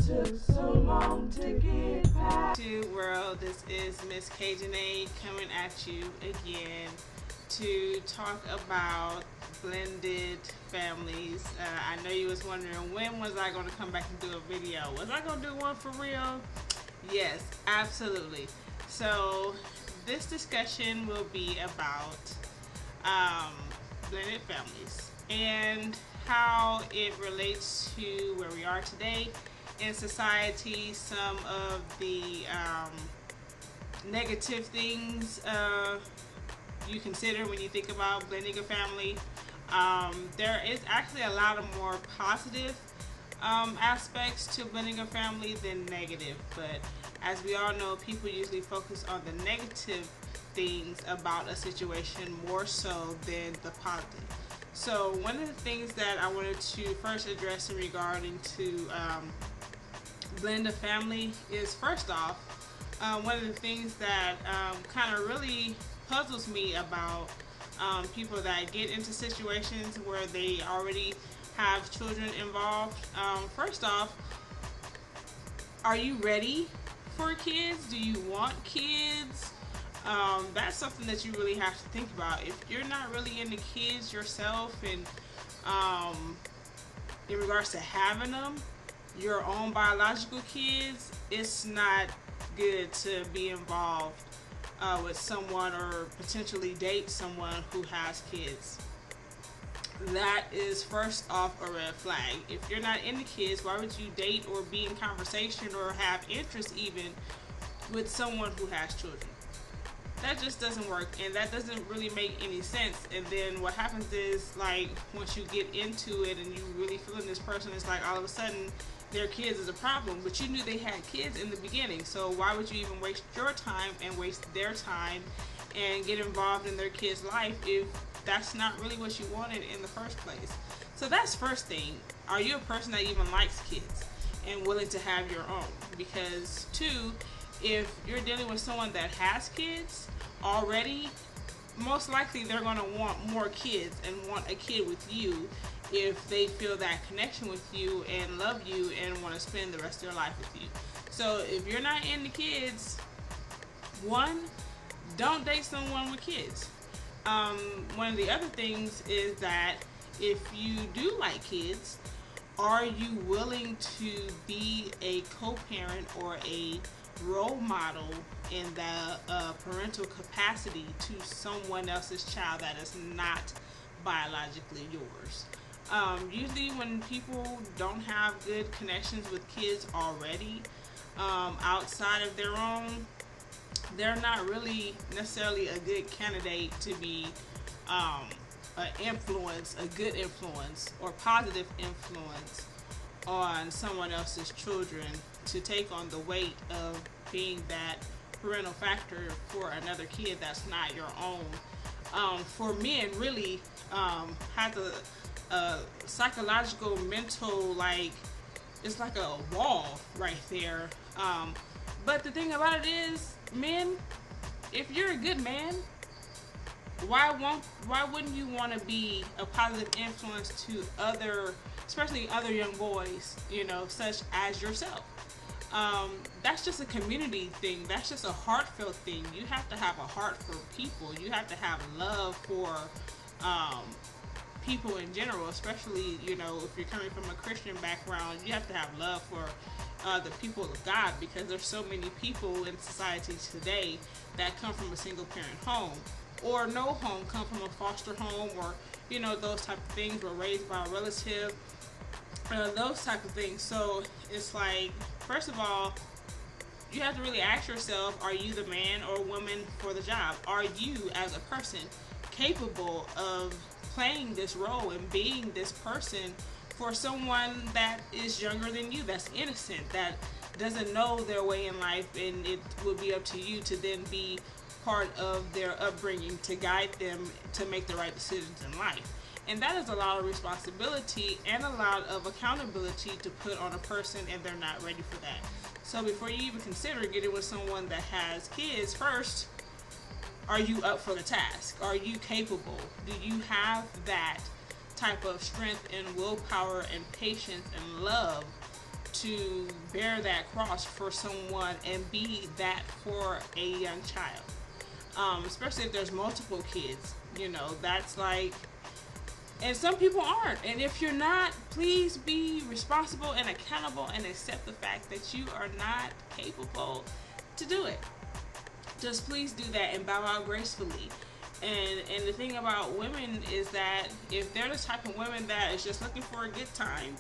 took so long to get past. World, this is Miss Kjnae coming at you again to talk about blended families. I know you was wondering, when was I going to come back and do a video? Was I going to do one for real? Yes, absolutely. So this discussion will be about blended families and how it relates to where we are today in society, some of the negative things you consider when you think about blending a family. There is actually a lot of more positive aspects to blending a family than negative, but as we all know, people usually focus on the negative things about a situation more so than the positive. So one of the things that I wanted to first address in regarding to blend a family is, first off, one of the things that kind of really puzzles me about people that get into situations where they already have children involved. First off, are you ready for kids? Do you want kids? That's something that you really have to think about. If you're not really into kids yourself, and in regards to having them, your own biological kids, it's not good to be involved with someone or potentially date someone who has kids. That is first off a red flag. If you're not into kids, why would you date or be in conversation or have interest even with someone who has children? That just doesn't work, and that doesn't really make any sense. And then what happens is, like, once you get into it and you really feeling this person, it's like all of a sudden their kids is a problem, but you knew they had kids in the beginning. So why would you even waste your time and waste their time and get involved in their kid's life if that's not really what you wanted in the first place? So that's first thing. Are you a person that even likes kids and willing to have your own? Because two, if you're dealing with someone that has kids already, most likely they're going to want more kids and want a kid with you if they feel that connection with you and love you and want to spend the rest of their life with you. So if you're not into kids, one, don't date someone with kids. One of the other things is that if you do like kids, are you willing to be a co-parent or a role model in the parental capacity to someone else's child that is not biologically yours? Usually when people don't have good connections with kids already outside of their own, they're not really necessarily a good candidate to be an influence, a good influence or positive influence on someone else's children, to take on the weight of being that parental factor for another kid that's not your own. For men, really have a psychological, mental, like, it's like a wall right there. But the thing about it is, men, if you're a good man, why wouldn't you want to be a positive influence to other, especially other young boys, you know, such as yourself? That's just a community thing. That's just a heartfelt thing. You have to have a heart for people. You have to have love for people in general, especially, you know, if you're coming from a Christian background, you have to have love for the people of God, because there's so many people in society today that come from a single parent home or no home, come from a foster home, or, you know, those type of things, were raised by a relative, those type of things. So it's like, first of all, you have to really ask yourself, are you the man or woman for the job? Are you, as a person, capable of playing this role and being this person for someone that is younger than you, that's innocent, that doesn't know their way in life, and it will be up to you to then be part of their upbringing to guide them to make the right decisions in life. And that is a lot of responsibility and a lot of accountability to put on a person, and they're not ready for that. So before you even consider getting with someone that has kids, first, are you up for the task? Are you capable? Do you have that type of strength and willpower and patience and love to bear that cross for someone and be that for a young child. Especially if there's multiple kids, that's like, and some people aren't. And if you're not, please be responsible and accountable and accept the fact that you are not capable to do it. Just please do that and bow out gracefully. And the thing about women is that if they're the type of women that is just looking for a good time,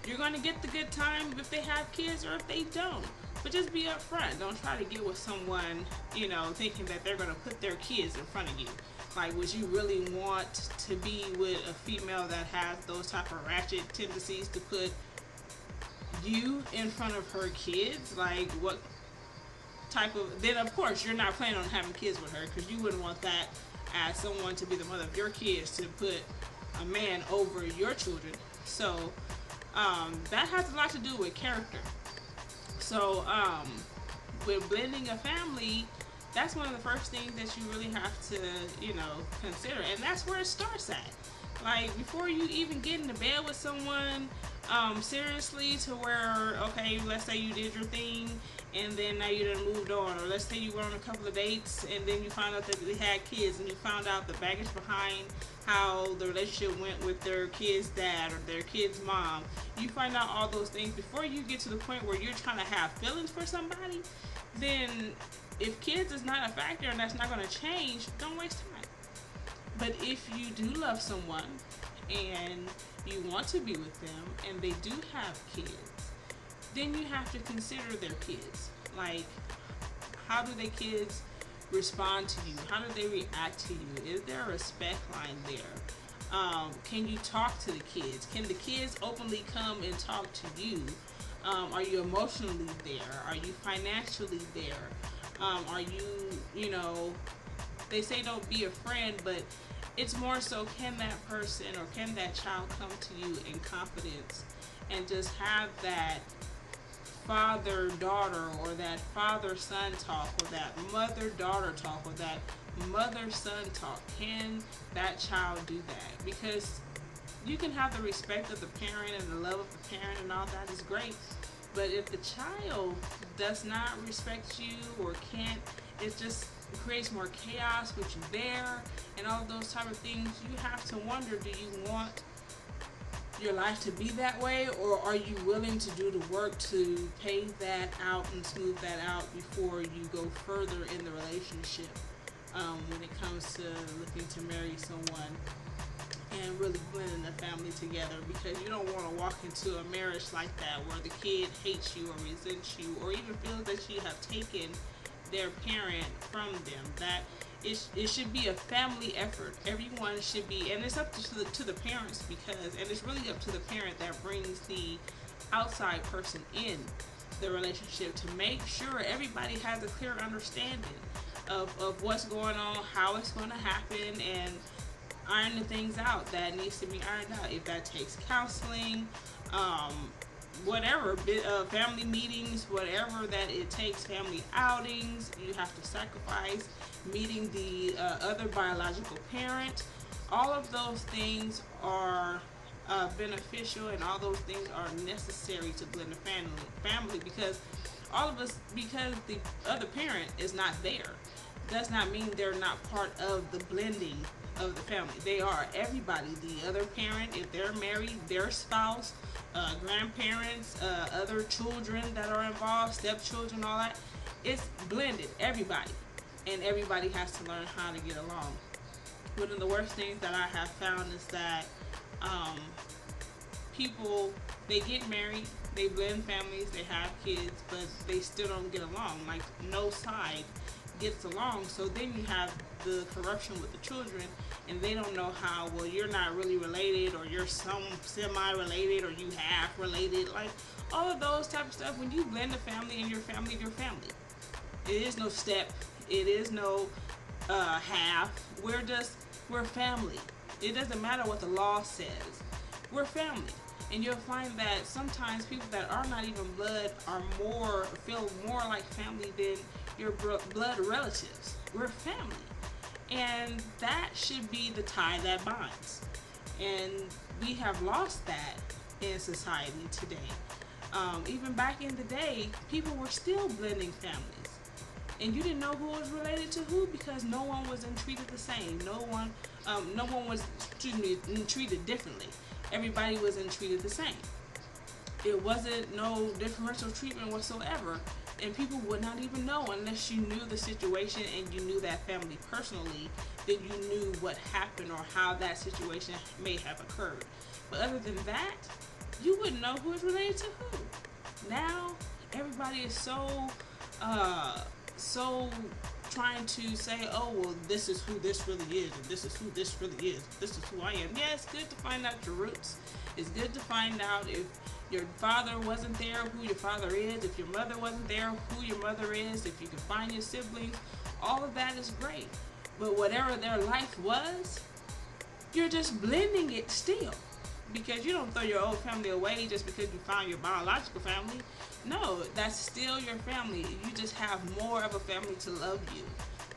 you're going to get the good time if they have kids or if they don't. But just be upfront. Don't try to get with someone, thinking that they're going to put their kids in front of you. Like, would you really want to be with a female that has those type of ratchet tendencies to put you in front of her kids? Like, what type of... Then, of course, you're not planning on having kids with her, because you wouldn't want that as someone to be the mother of your kids, to put a man over your children. So, that has a lot to do with character. So, with blending a family, that's one of the first things that you really have to, consider. And that's where it starts at. Like, before you even get into bed with someone, seriously, to where, okay, let's say you did your thing, and then now you done moved on. Or let's say you went on a couple of dates, and then you found out that they had kids, and you found out the baggage behind how the relationship went with their kid's dad or their kid's mom. You find out all those things before you get to the point where you're trying to have feelings for somebody. Then if kids is not a factor and that's not going to change, don't waste time. But if you do love someone and you want to be with them and they do have kids, then you have to consider their kids. Like, how do their kids respond to you? How do they react to you? Is there a respect line there? Can you talk to the kids? Can the kids openly come and talk to you? Are you emotionally there? Are you financially there? Are you, they say don't be a friend, but it's more so, can that person or can that child come to you in confidence and just have that father-daughter or that father-son talk or that mother-daughter talk or that mother-son talk? Can that child do that? Because you can have the respect of the parent and the love of the parent and all that is great, but if the child does not respect you or can't, it just creates more chaos with you there and all of those type of things. You have to wonder, do you want your life to be that way, or are you willing to do the work to pave that out and smooth that out before you go further in the relationship, when it comes to looking to marry someone and really blending the family together? Because you don't want to walk into a marriage like that where the kid hates you or resents you or even feels that you have taken their parent from them. That it should be a family effort. Everyone should be, and it's up to the parents, because, and it's really up to the parent that brings the outside person in the relationship to make sure everybody has a clear understanding of what's going on, how it's going to happen, and iron the things out that needs to be ironed out. If that takes counseling, whatever, family meetings, whatever that it takes, family outings, you have to sacrifice, meeting the other biological parent. All of those things are beneficial, and all those things are necessary to blend a family, because because the other parent is not there, does not mean they're not part of the blending of the family. They are. Everybody, the other parent, if they're married, their spouse, grandparents, other children that are involved, stepchildren, all that, it's blended, everybody, and everybody has to learn how to get along. One of the worst things that I have found is that people, they get married, they blend families, they have kids, but they still don't get along. Like, no side gets along. So then you have the corruption with the children, and they don't know how, well, you're not really related, or you're some semi-related, or you half related. Like, all of those type of stuff. When you blend a family and your family, your family. It is no step. It is no half. We're family. It doesn't matter what the law says. We're family. And you'll find that sometimes people that are not even blood feel more like family than your blood relatives. We're family. And that should be the tie that binds. And we have lost that in society today. Even back in the day, people were still blending families, and you didn't know who was related to who because no one was treated the same. No one was treated differently. Everybody was treated the same. It wasn't no differential treatment whatsoever, and people would not even know unless you knew the situation and you knew that family personally, that you knew what happened or how that situation may have occurred. But other than that, you wouldn't know who is related to who. Now everybody is so trying to say, oh well, this is who this really is, and this is who this really is, this is who I am. Yeah, it's good to find out your roots. It's good to find out if your father wasn't there, who your father is. If your mother wasn't there, who your mother is. If you can find your siblings, all of that is great. But whatever their life was, you're just blending it still. Because you don't throw your old family away just because you found your biological family. No, that's still your family. You just have more of a family to love you.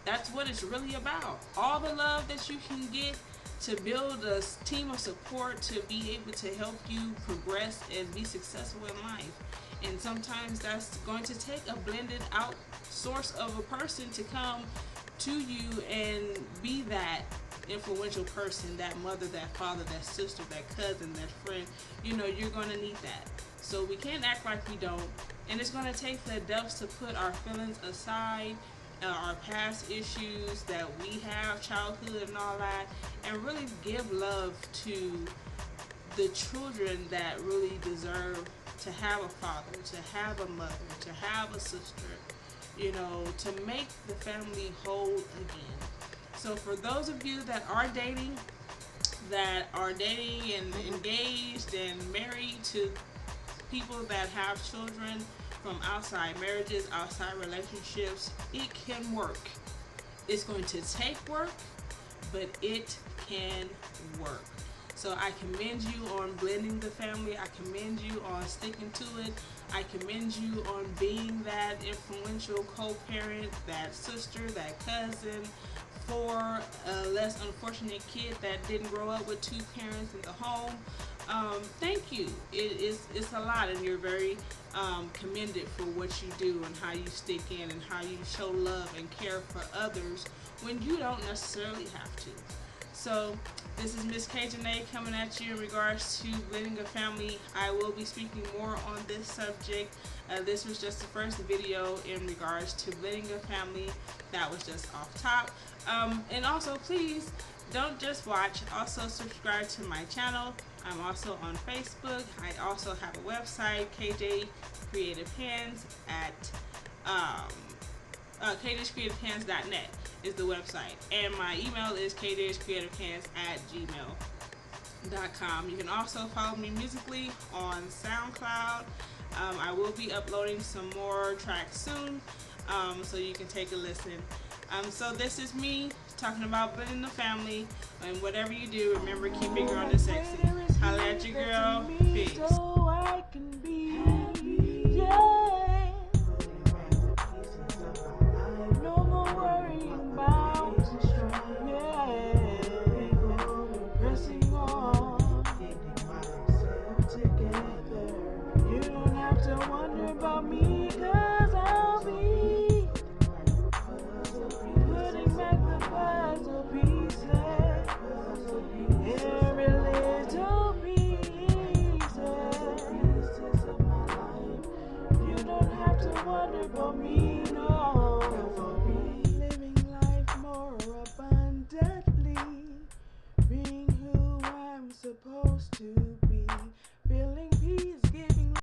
That's what it's really about. All the love that you can get to build a team of support to be able to help you progress and be successful in life. And sometimes that's going to take a blended out source of a person to come to you and be that influential person, that mother, that father, that sister, that cousin, that friend. You know, you're going to need that. So we can't act like we don't. And it's going to take the depths to put our feelings aside, our past issues that we have, childhood and all that, and really give love to the children that really deserve to have a father, to have a mother, to have a sister, you know, to make the family whole again. So for those of you that are dating and engaged and married to people that have children from outside marriages, outside relationships, it can work. It's going to take work, but it can work. So I commend you on blending the family. I commend you on sticking to it. I commend you on being that influential co-parent, that sister, that cousin, for a less unfortunate kid that didn't grow up with two parents in the home. Thank you. It's a lot, and you're very commended for what you do and how you stick in and how you show love and care for others when you don't necessarily have to. So this is Miss Kjnae coming at you in regards to blending a family. I will be speaking more on this subject. This was just the first video in regards to blending a family. That was just off top. And also, please don't just watch. Also subscribe to my channel. I'm also on Facebook. I also have a website, KJ Creative Hands at kjcreativehands.net is the website, and my email is kjcreativehands@gmail.com. You can also follow me musically on SoundCloud. I will be uploading some more tracks soon, so you can take a listen. So this is me talking about blending the family, and whatever you do, remember, keep it growing and sexy. Holla at your girl. Peace.